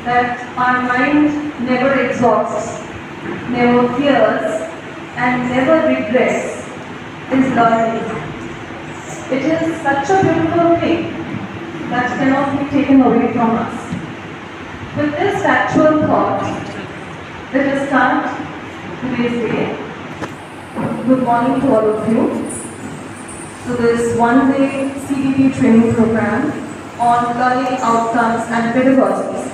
that our mind never exhausts, never fears, and never regrets is learning. It is such a beautiful thing that cannot be taken away from us. With this factual thought, let us start today's day. Good morning to all of you. So this one-day Cbp training program on learning outcomes and pedagogies.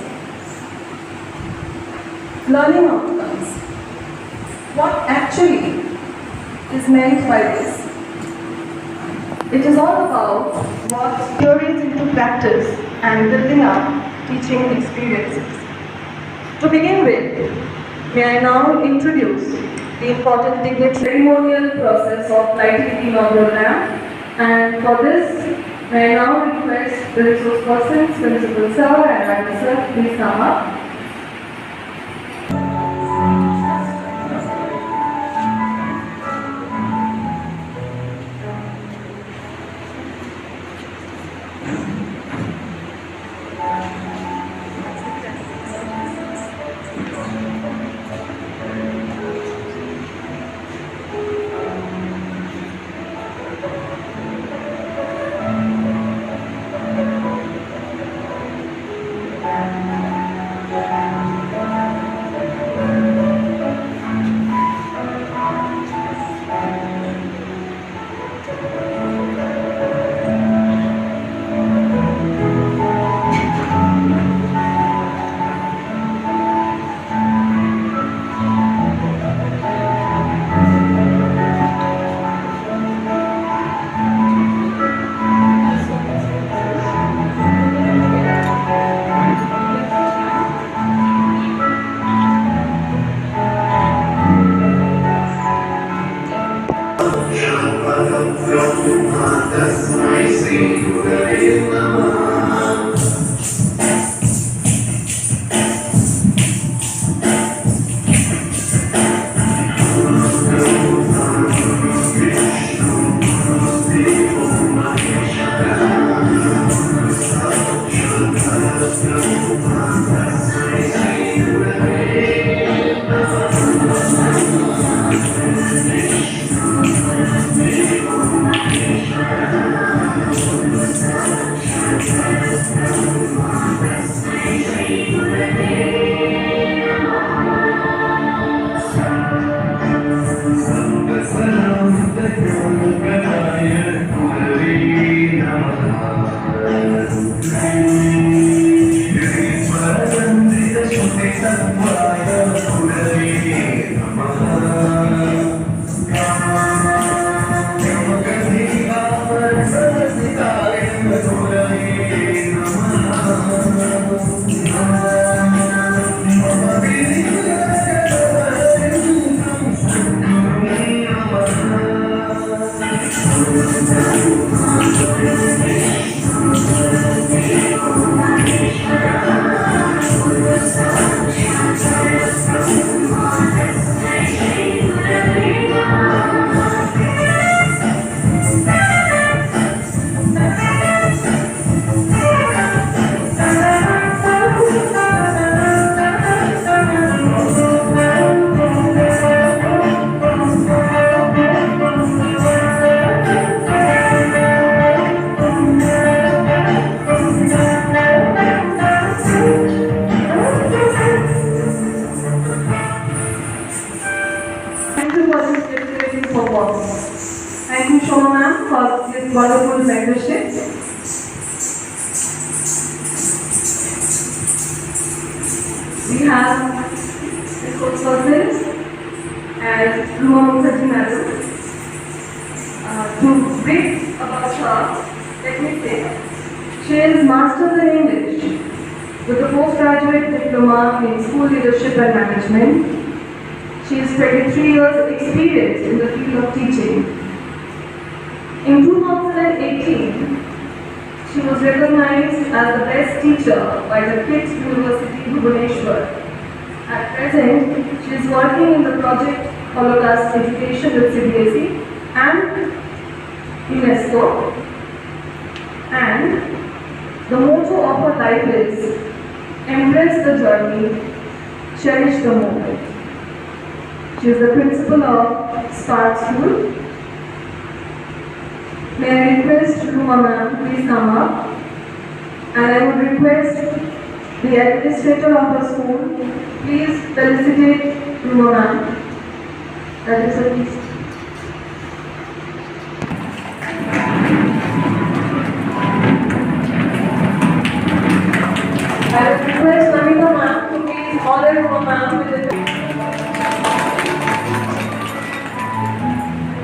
Learning outcomes. What actually is meant by this? It is all about what theories into practice and building up teaching experiences. To begin with, may I now introduce the important Dignitary ceremonial process of lighting the inaugural lamp. And for this, may I now request the resource persons, Principal Sir and Admin Sir, please come up. Thank you, Shoma ma'am, for this wonderful mentorship. We have the coach person and Ruma Mukherjee madam. To brief about her, let me say, she is Master's in English with a postgraduate diploma in school leadership and management. She has 23 years experience in the field of teaching. In 2018, she was recognized as the best teacher by the Kids University Bhubaneswar. At present, she is working in the project Felicitation with Cbse and UNESCO. And the motto of her life is embrace the journey, cherish the moment. She is the principal of Spark School. May I request Ruma ma'am please come up, and I would request the administrator of the school please felicitate Ruma ma'am. That is a please. I would request Namita ma'am to please honor Ruma ma'am with the.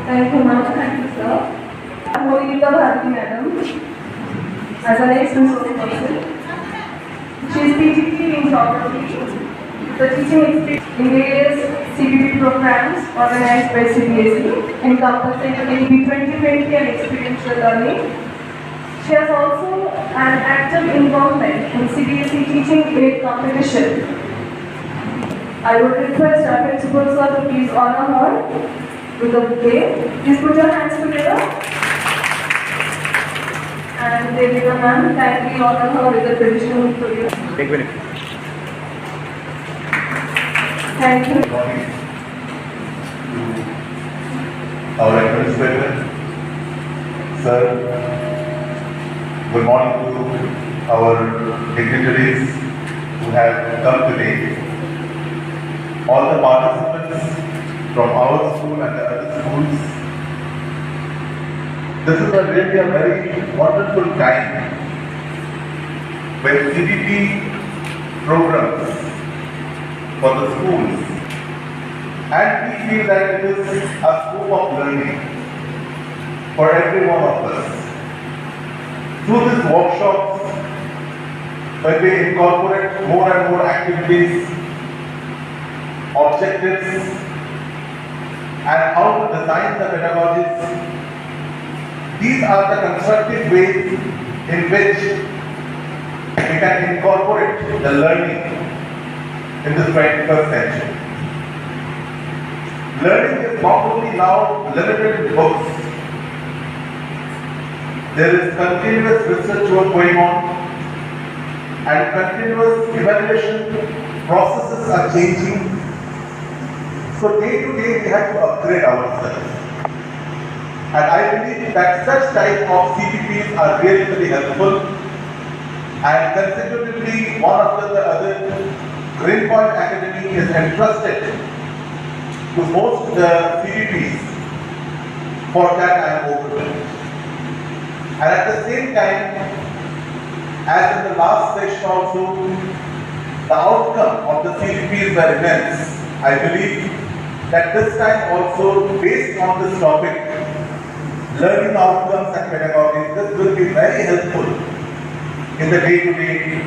Thank you ma'am, thank you sir. Holy Bharati madam, as an ex-resource person. She is PGP in geography. The teaching experience in various Cbp programs organized by Cbse, encompassing NEP 2020 and experiential learning. She has also an active involvement in Cbse teaching aid competition. I would request our principal sir to please honor her with a bouquet. Please put your hands together. And Devika ma'am, kindly honor her with a traditional prayer. Take a minute. Thank you. Good morning to our administrator, sir. Good morning to our dignitaries who have come today. All the participants from our school and the other schools. This is really a very wonderful time when Cbp programs for the schools, and we feel that it is a scope of learning for every one of us. Through these workshops, when we incorporate more and more activities, objectives, and how to design the pedagogies, these are the constructive ways in which we can incorporate the learning in this 21st century. Learning is not only now limited in books. There is continuous research work going on, and continuous evaluation processes are changing. So day to day we have to upgrade ourselves. And I believe that such type of CBPs are really very helpful, and consecutively one after the other, Greenpoint Academy is entrusted to host the CBPs. For that I am overwhelmed. And at the same time, as in the last session also, the outcome of the CBPs were immense. I believe that this time also, based on this topic, learning outcomes and pedagogy, this will be very helpful in the day-to-day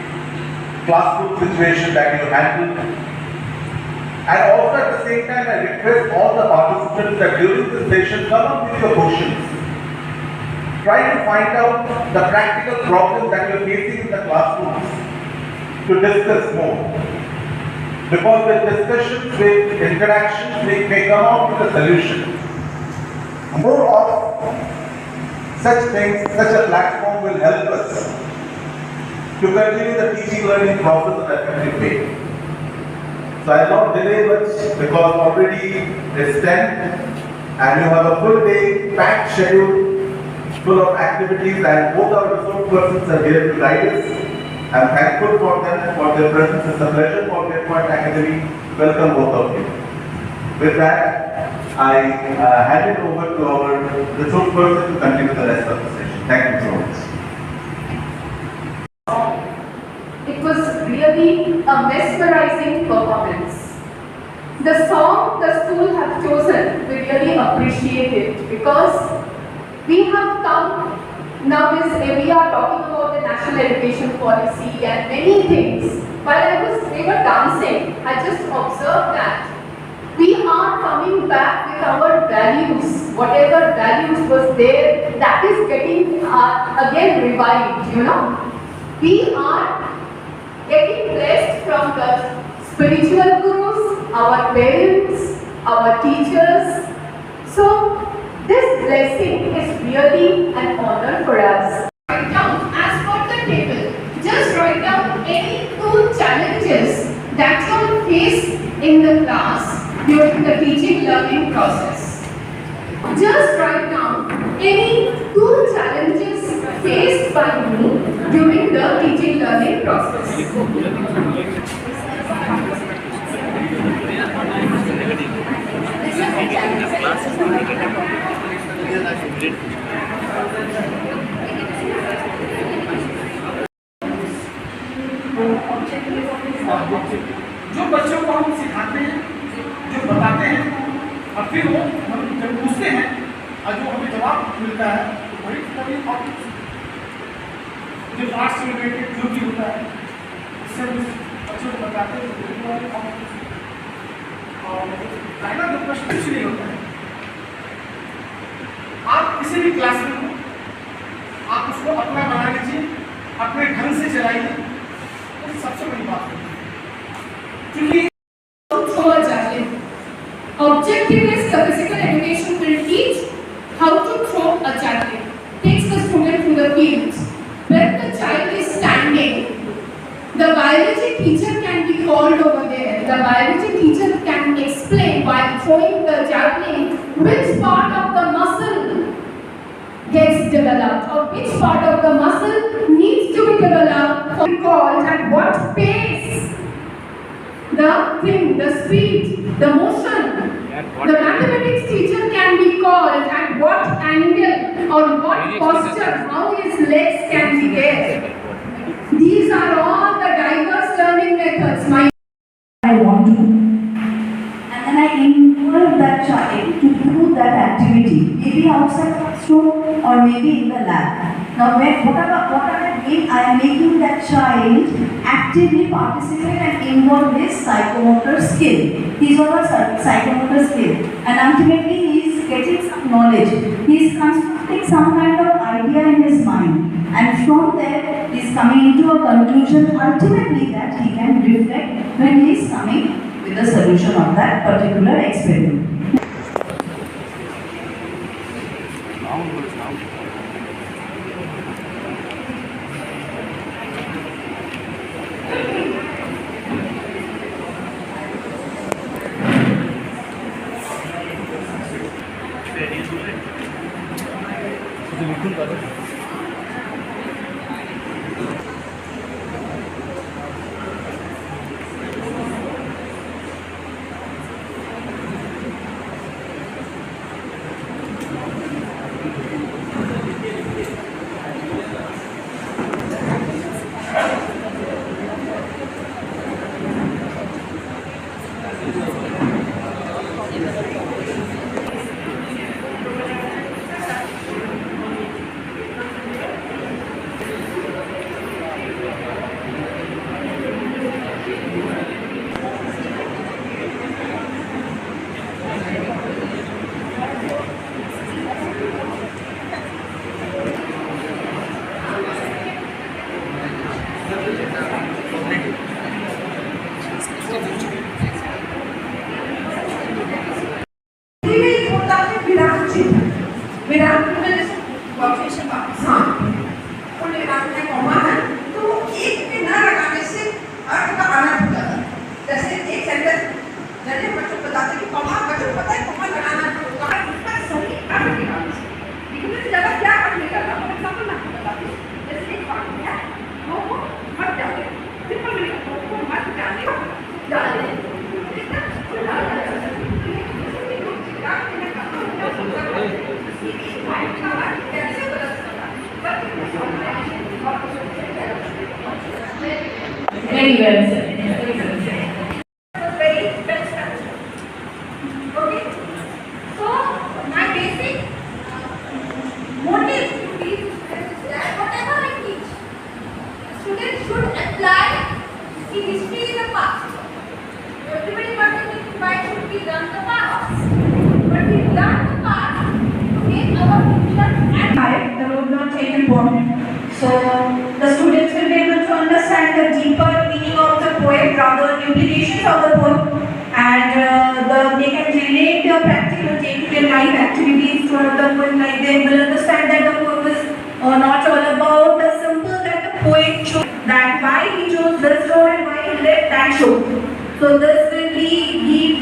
classroom situation that you handle. And also at the same time, I request all the participants that during this session, come up with your questions. Try to find out the practical problems that you are facing in the classrooms to discuss more. Because with discussions, with interactions, we may come out with a solution. More of such things, such a platform will help us to continue the teaching learning process in an effective way. So I will not delay much because already it's 10 and you have a full day packed schedule full of activities, and both our resource persons are here to guide us. I am thankful for them, for their presence. It's a pleasure for Greenpoint Academy. Welcome both of you. With that, I hand it over to our resource person to continue the rest of the session. Thank you so much. It was really a mesmerizing performance. The song the school have chosen, we really appreciate it because we have come now we are talking about the national education policy and many things. While we were dancing, I just observed that we are coming back with our values. Whatever values was there, that is getting again revived, you know. We are getting blessed from the spiritual gurus, our parents, our teachers. So this blessing is really an honor for us. Write down as per the table. Just write down any two challenges that you all face in the class during the teaching learning process. Just write down any 2 challenges faced by me during the teaching learning process. जो बच्चों को हम सिखाते हैं, जो बताते हैं, और फिर वो हम जब पूछते हैं और जो हमें जवाब मिलता है वही कभी जो आर्ट्स से रिलेटेड जो भी होता है उससे हम बच्चों को बताते हैं। और पहला जो प्रश्न कुछ नहीं होता है, आप किसी भी क्लास में हो, आप उसको अपना बना लीजिए, अपने ढंग से चलाइए, तो सबसे बड़ी बात है। क्योंकि Objective is the physical education will teach how to throw a javelin. Takes the student to the field. When the child is standing, the biology teacher can be called over there. The biology teacher can explain while throwing the javelin which part of the muscle gets developed or which part of the muscle needs to be developed for called at what pace. The thing, the speed, the motion. The mathematics teacher can be called at what angle or what posture, how his legs can be there. These are all the diverse learning methods. I want to, and then I involve that child to do that activity, maybe outside classroom or maybe in the lab. Now, whatever I mean, I am making that child actively participate and involve his psychomotor skill. He is on a psychomotor skill, and ultimately he is getting some knowledge. He is constructing some kind of idea in his mind, and from there he is coming into a conclusion ultimately that he can reflect when he is coming with the solution of that particular experiment. विराम में जैसे punctuation वापस हाँ और विराम में comma है तो एक पे ना लगाने से अर्थ का अनर्थ हो जाता है। जैसे एक सेंटेंस जैसे बच्चों को बताते कि कॉमा बच्चों को पता है कॉमा लगाना होगा उसका सही अर्थ निकालना लेकिन इस जगह क्या अर्थ निकालना फॉर एग्जांपल मैं आपको बताती हूँ जैसे एक वाक्य है वो मत जाने सिंपल मीनिंग वो मत जाने जाने Very well said. Very well said. Okay. So my basic motive to teach students is that whatever I teach, students should apply the history in the past. Everybody wants to why should we learn the past? But we learn the past to make our future and The roadmap is important. So the students will be able to understand the deeper meaning of the poem, rather implications of the poem, and they can relate their practical day-to-day life activities to the poem. Like they will understand that the poem is not all about the simple that the poet chose, that why he chose this road and why talent show. So this will be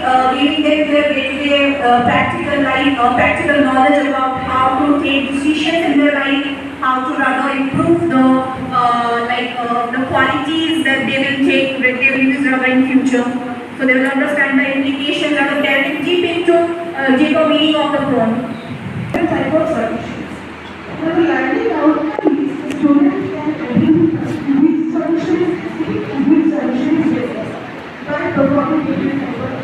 giving them their day-to-day practical life, practical knowledge about how to take decisions in their life, how to rather improve the qualities that they will take when they will use rubber in future. So they will understand the implications of delving deep into deeper meaning of the poem. Different type of solutions. When we learning outcomes, the students can review which solutions is by performing different type of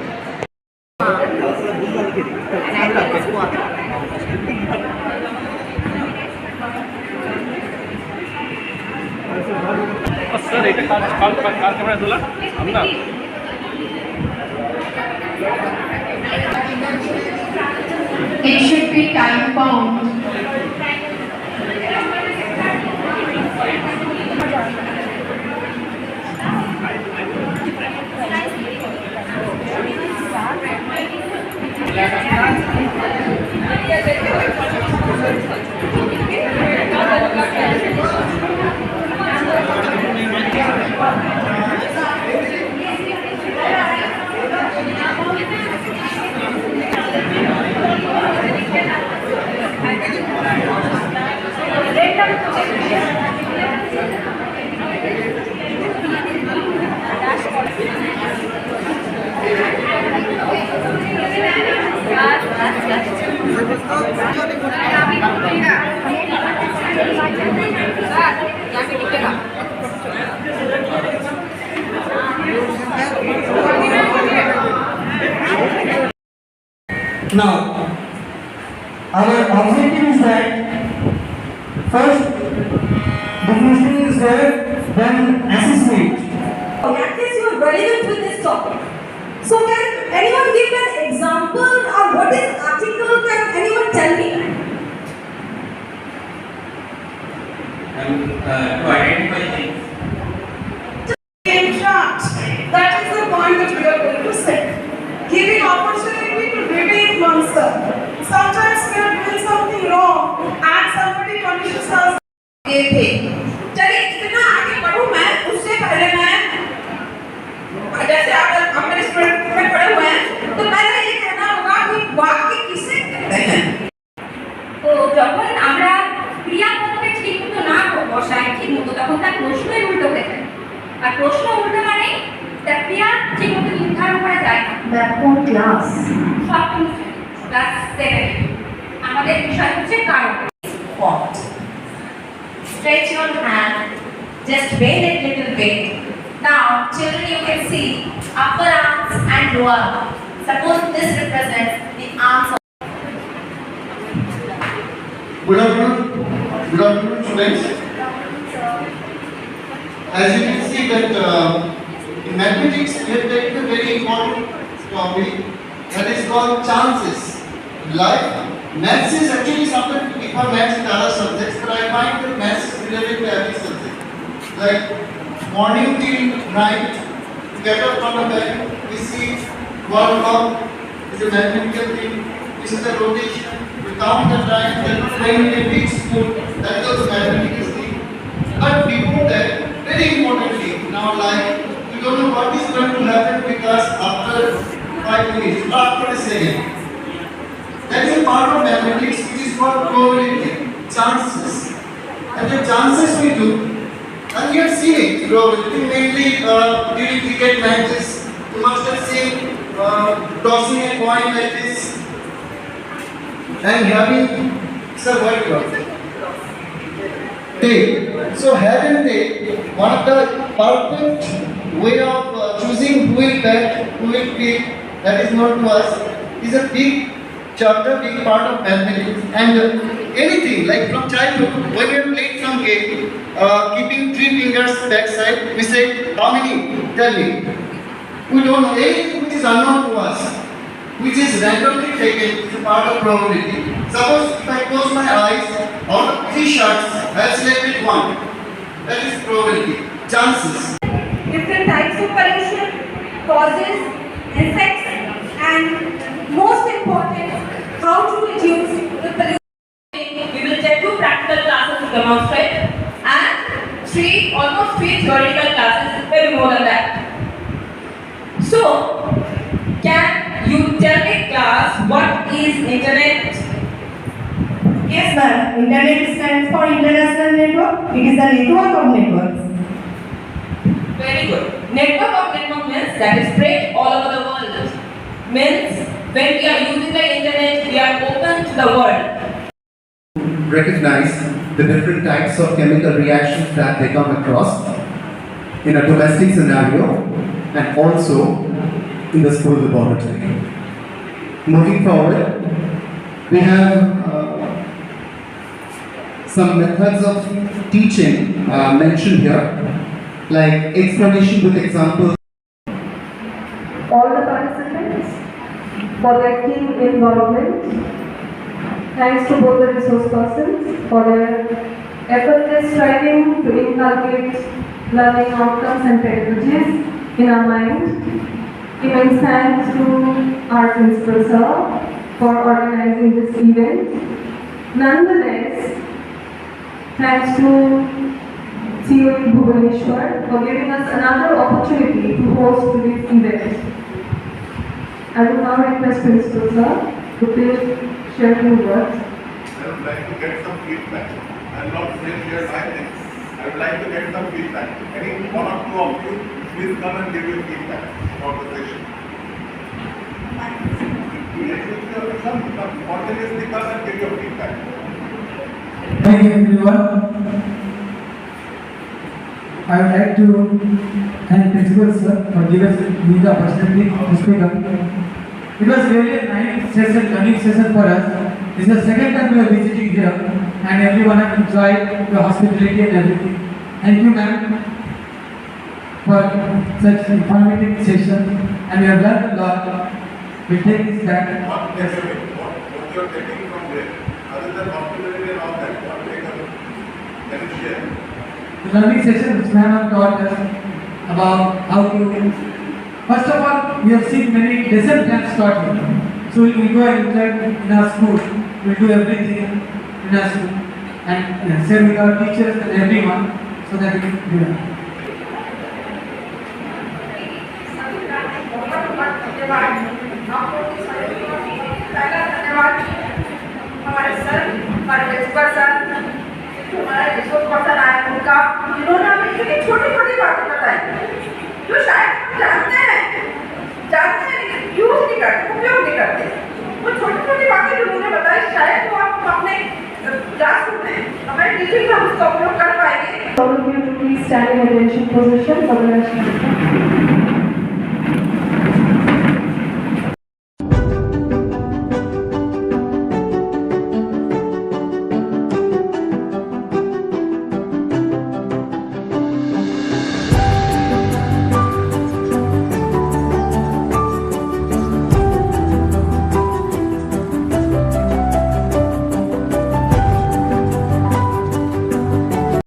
sir एक काल camera दिला हम ना It should be time bound. Now, our objective is that first definition is there, then assessment. At least you are relevant with this topic. So can anyone give an example or what is article? Can anyone tell me? To identify things. Interact. That is the point that we are going to set. Giving opportunity to redeem oneself. Sometimes we are doing something wrong and somebody punishes us. ये थे चलिए इतना आगे बढ़ूं मैं उससे पहले मैं जैसे आप मेरे स्टूडेंट में पढ़े हुए हैं तो पहले ये कहना होगा कि वाक्य किसे कहते हैं তো যখন আমরা ক্রিয়াপদকে ঠিকমতো না বসাই ঠিকমতো তখন তার প্রশ্নই উল্টো হয়ে যায় আর প্রশ্ন উল্টো মানে তার ক্রিয়া ঠিকমতো নির্ধারণ করা যায় না That whole class. সপ্তম ক্লাস 7 আমাদের বিষয় হচ্ছে কারণ What? Stretch your hand, just bend it little bit. Now, children, you can see upper arms and lower. Suppose this represents the arms of. Good afternoon, students. As you can see that in mathematics we have taken a very important topic that is called chances. Life, maths is actually something to differ maths in other subjects, but I find that maths is related to every subject. Like morning till night, to get up from the bed, we see one clock is a mathematical thing. This is the rotation. We count the time. Then when we reach school, that was mathematical thing. But before that, very importantly in our life, we don't know what is going to happen with us after 5 minutes, after a second. That is a part of mathematics which is called probability, chances. And the chances we do, and you have seen it, probability mainly during cricket matches. You must have seen tossing a coin like this and having, sir, what you got? Tape. So head and tape, one of the perfect way of choosing who will bat, who will pick, that is known to us, is a big chapter, big part of mathematics. And anything, like from childhood, when we have played some game, keeping 3 fingers backside, we say, how many? Tell me. We don't know anything which is unknown to us, which is randomly taken, is a part of probability. Suppose if I close my eyes, out of 3 shots, I have selected 1. That is probability, chances. Different types of pollution, causes, effects, and most important, how to reduce the pollution. We will take 2 practical classes to demonstrate and almost 3 theoretical classes, maybe more than that. So, can you tell me class what is internet? Yes, ma'am. Internet stands for International Network. It is a network of networks. Very good. Network of network means that is spread all over the world. Means when we are using the internet, we are open to the world. Recognize the different types of chemical reactions that they come across in a domestic scenario and also in the school laboratory. Moving forward, we have some methods of teaching mentioned here, like explanation with examples. All the participants for their keen involvement. Thanks to both the resource persons for their effortless striving to inculcate learning outcomes and pedagogies in our mind. Immense thanks to our principal sir for organizing this event. Nonetheless, thanks to CEO in Bhubaneswar for giving us another opportunity to host today's event. I will now request Principal Sir to please share few words. I would like to get some feedback. I am not saying here my things. I would like to get some feedback. Any one or two of you, please come and give your feedback about the session. Some spontaneously come and give your feedback. Thank you everyone. I would like to thank Principal Sir for giving me the opportunity to speak up. It was really a nice session, learning session for us. This is the second time we are visiting here and everyone has enjoyed the hospitality and everything. Thank you ma'am for such informative session and we have learned a lot. We take this back. What you are taking from there, other than hospitality and all that, what can you share? The learning session which ma'am have taught us about how to, first of all, we have seen many lesson plans taught here. So we will go and interact in our school. We will do everything in our school and share with our teachers and everyone so that we can do that. हमारे sir, हमारे principal sir, हमारे resource person आए उनका, इन्होंने हमें इतनी छोटी-छोटी बातें बताई, जो शायद हम जानते हैं लेकिन यूज नहीं करते, उपयोग नहीं करते। वो छोटी-छोटी बातें जो उन्होंने बताई, शायद वो आप अपने क्लासरूम में, हमारे टीचिंग में हम उसका उपयोग कर पाएंगे। All of you to please stand in attention position for the national anthem.